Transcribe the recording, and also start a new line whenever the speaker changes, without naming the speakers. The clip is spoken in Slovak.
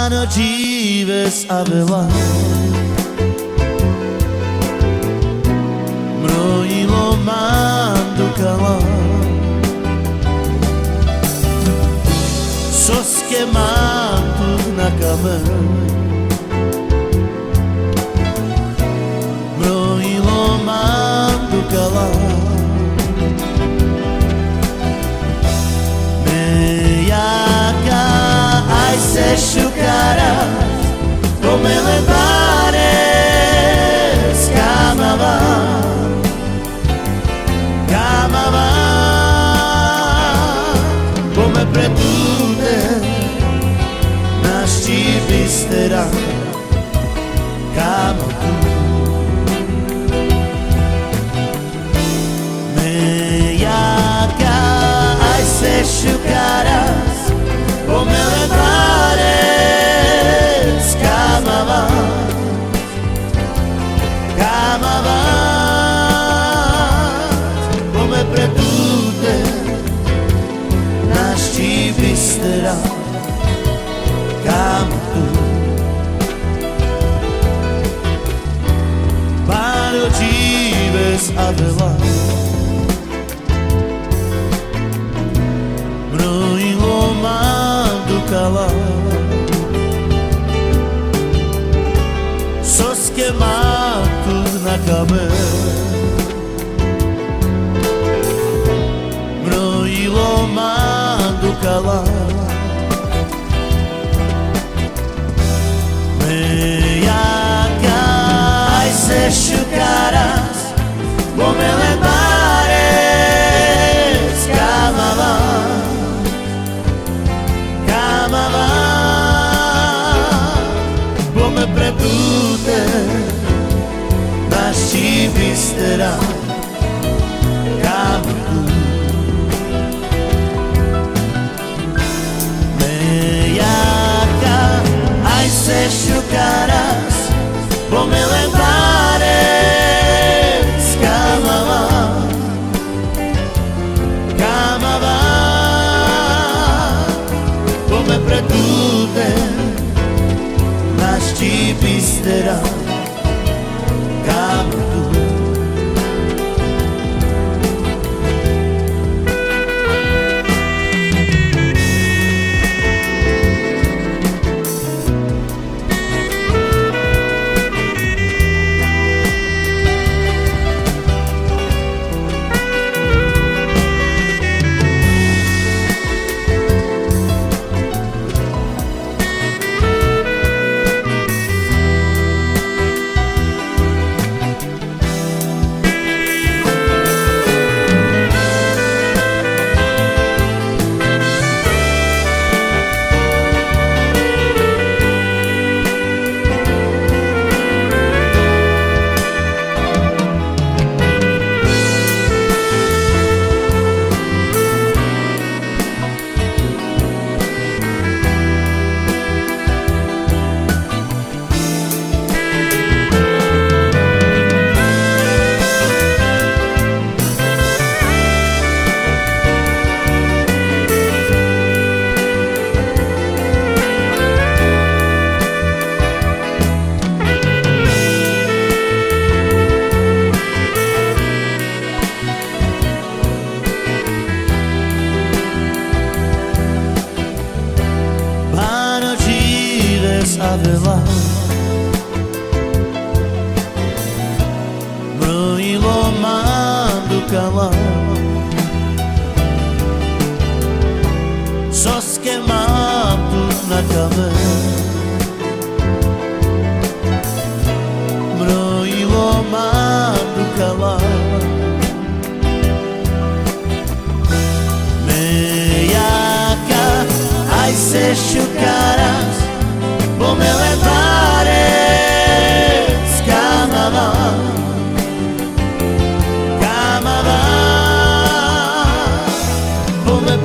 Páno Dives aveva Mrojilo mandukala Soske mantu nakame Mrojilo mandukala Se šukaras, pomele bares, kamava, pome pretute, naš čipistera, kamavu. Me jaka, aj se šukaras, pomele bares, kamava, come pretute, naš čipistera, kamavu. Páno Dives aveva Mrojilo mandukala Soske mantu nakame Mrojilo mandukala Me jaka aj se šukaras Pomele bares, kamava Come pretute naš čipistera kamavu. Me jaka aj se šukaras pomele bares, kamava come pretute naš čipistera kamavu. Aveva Mrojilo mandukala Soske mantu nakame Mrojilo mandukala Me jaka aj se šukaras Pomele bares, kamava Come